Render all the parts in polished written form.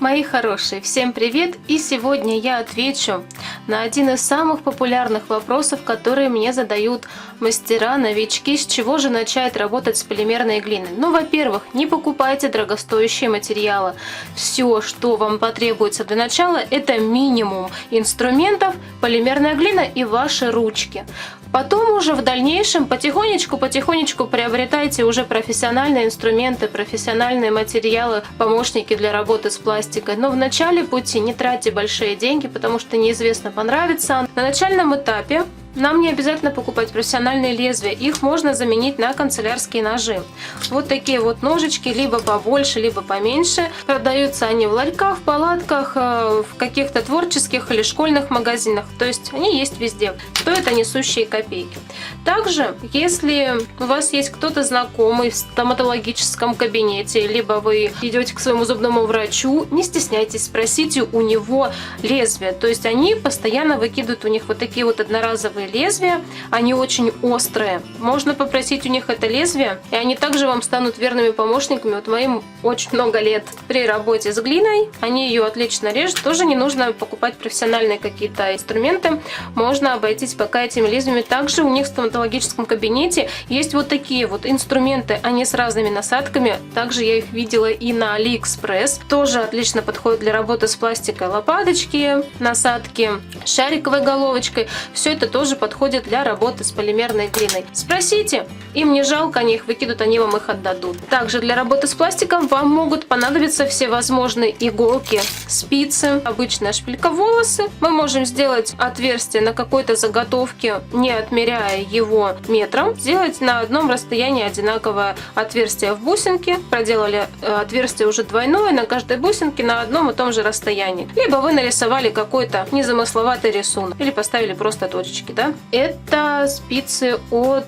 Мои хорошие, всем привет! И сегодня я отвечу на один из самых популярных вопросов, которые мне задают мастера, новички, с чего же начать работать с полимерной глиной. Ну, во-первых, не покупайте дорогостоящие материалы. Все, что вам потребуется для начала, это минимум инструментов, полимерная глина и ваши ручки. Потом уже в дальнейшем потихонечку приобретайте уже профессиональные инструменты, профессиональные материалы, помощники для работы с пластикой. Но в начале пути не тратьте большие деньги, потому что неизвестно, понравится. На начальном этапе нам не обязательно покупать профессиональные лезвия, их можно заменить на канцелярские ножи. Вот такие вот ножички, либо побольше, либо поменьше. Продаются они в ларьках, в палатках, в каких-то творческих или школьных магазинах. То есть они есть везде. Стоят они сущие копейки. Также, если у вас есть кто-то знакомый в стоматологическом кабинете, либо вы идете к своему зубному врачу, не стесняйтесь, спросите у него лезвия. То есть они постоянно выкидывают у них вот такие вот одноразовые лезвия, они очень острые. Можно попросить у них это лезвие, и они также вам станут верными помощниками. Вот моим очень много лет при работе с глиной, они ее отлично режут. Тоже не нужно покупать профессиональные какие-то инструменты, можно обойтись пока этими лезвиями. Также у них в стоматологическом кабинете есть вот такие вот инструменты, они с разными насадками. Также я их видела и на AliExpress. Тоже отлично подходят для работы с пластикой. Лопаточки, насадки, шариковой головочкой. Все это тоже подходит для работы с полимерной глиной. Спросите, им не жалко, они их выкидут, они вам их отдадут. Также для работы с пластиком вам могут понадобиться всевозможные иголки, спицы, обычная шпилька волосы. Мы можем сделать отверстие на какой-то заготовке, не отмеряя его метром. Сделать на одном расстоянии одинаковое отверстие в бусинке. Проделали отверстие уже двойное на каждой бусинке на одном и том же расстоянии. Либо вы нарисовали какой-то незамысловатый рисунок. Или поставили просто точечки. Да? Это спицы от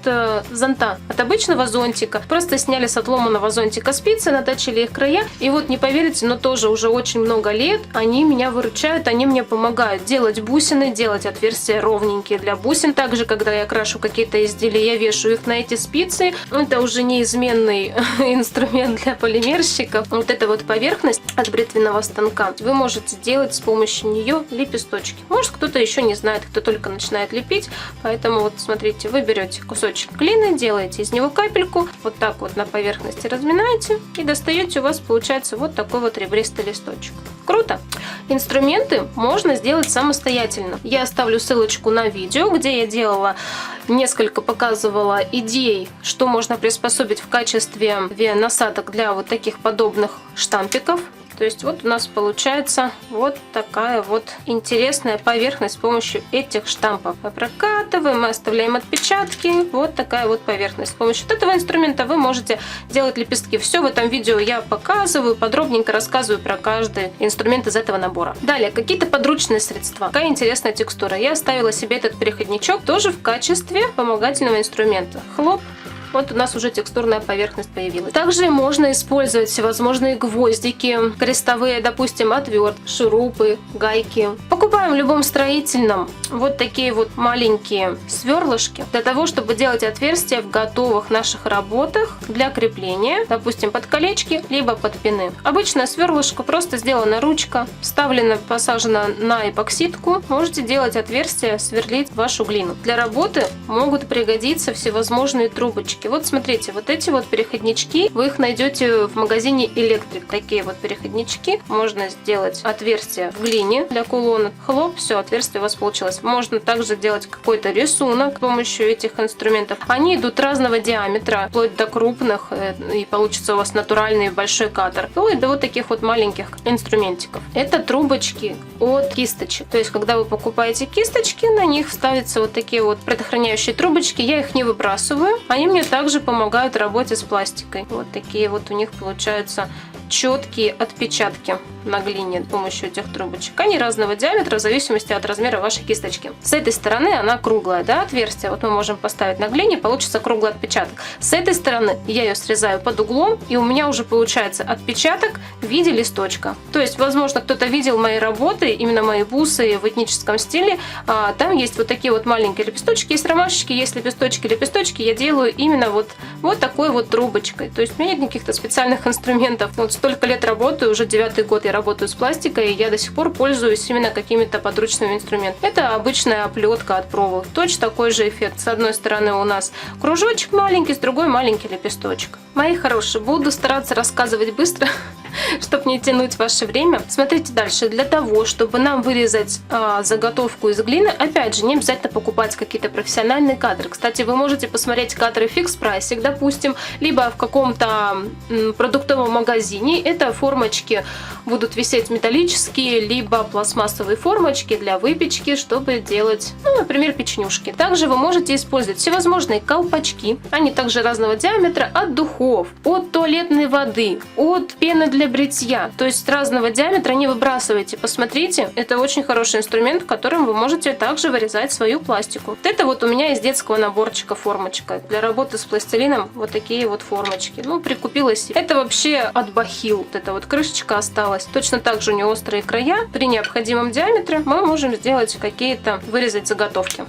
зонта, от обычного зонтика. Просто сняли с отломанного зонтика спицы, наточили их края. И вот не поверите, но тоже уже очень много лет они меня выручают, они мне помогают делать бусины, делать отверстия ровненькие для бусин. Также, когда я крашу какие-то изделия, я вешаю их на эти спицы. Это уже неизменный инструмент для полимерщиков. Вот эта вот поверхность от бритвенного станка. Вы можете делать с помощью нее лепесточки. Может, кто-то еще не знает, кто только начинает лепить. Поэтому вот смотрите, вы берете кусочек глины, делаете из него капельку, вот так вот на поверхности разминаете и достаете, у вас получается вот такой вот ребристый листочек. Круто! Инструменты можно сделать самостоятельно. Я оставлю ссылочку на видео, где я делала показывала идей, что можно приспособить в качестве насадок для вот таких подобных штампиков. То есть вот у нас получается вот такая вот интересная поверхность с помощью этих штампов. Мы прокатываем, мы оставляем отпечатки. Вот такая вот поверхность. С помощью этого инструмента вы можете делать лепестки. Все в этом видео я показываю, подробненько рассказываю про каждый инструмент из этого набора. Далее, какие-то подручные средства. Какая интересная текстура. Я оставила себе этот переходничок тоже в качестве вспомогательного инструмента. Хлоп. Вот у нас уже текстурная поверхность появилась. Также можно использовать всевозможные гвоздики, крестовые, допустим, отвертки, шурупы, гайки. Покупаем в любом строительном вот такие вот маленькие сверлышки для того, чтобы делать отверстия в готовых наших работах для крепления, допустим, под колечки, либо под пины. Обычное сверлышко просто сделана ручка, вставлена, посажена на эпоксидку. Можете делать отверстия, сверлить вашу глину. Для работы могут пригодиться всевозможные трубочки. Вот смотрите, вот эти вот переходнички, вы их найдете в магазине Электрик. Такие вот переходнички. Можно сделать отверстие в глине для кулона. Хлоп, все, отверстие у вас получилось. Можно также делать какой-то рисунок с помощью этих инструментов. Они идут разного диаметра, вплоть до крупных, и получится у вас натуральный большой катер. Вплоть до вот таких вот маленьких инструментиков. Это трубочки от кисточек. То есть, когда вы покупаете кисточки, на них ставятся вот такие вот предохраняющие трубочки. Я их не выбрасываю. Они мне также помогают в работе с пластикой. Вот такие вот у них получаются четкие отпечатки на глине с помощью этих трубочек. Они разного диаметра в зависимости от размера вашей кисточки. С этой стороны она круглая, да, отверстие. Вот мы можем поставить на глине, получится круглый отпечаток. С этой стороны я ее срезаю под углом, и у меня уже получается отпечаток в виде листочка. То есть, возможно, кто-то видел мои работы, именно мои бусы в этническом стиле. Там есть вот такие вот маленькие лепесточки, есть ромашечки, есть лепесточки я делаю именно вот такой вот трубочкой. То есть у меня нет каких-то специальных инструментов. Вот столько лет работаю, уже 9-й год я работаю с пластикой, и я до сих пор пользуюсь именно какими-то подручными инструментами. Это обычная оплетка от проволоки. Точно такой же эффект. С одной стороны у нас кружочек маленький, с другой маленький лепесточек. Мои хорошие, буду стараться рассказывать быстро, чтобы не тянуть ваше время. Смотрите дальше. Для того, чтобы нам вырезать заготовку из глины, опять же, не обязательно покупать какие-то профессиональные кадры. Кстати, вы можете посмотреть кадры в фикс-прайсе, допустим, либо в каком-то продуктовом магазине. Это формочки будут висеть металлические, либо пластмассовые формочки для выпечки, чтобы делать, например, печенюшки. Также вы можете использовать всевозможные колпачки. Они также разного диаметра, от духов, от туалетной воды, от пены для бритья. То есть разного диаметра не выбрасывайте. Посмотрите, это очень хороший инструмент, которым вы можете также вырезать свою пластику. Вот это вот у меня из детского наборчика формочка. Для работы с пластилином вот такие вот формочки. Прикупила себе. Это вообще от Бахил. Вот эта вот крышечка осталась. Точно так же у нее острые края. При необходимом диаметре мы можем сделать какие-то, вырезать заготовки.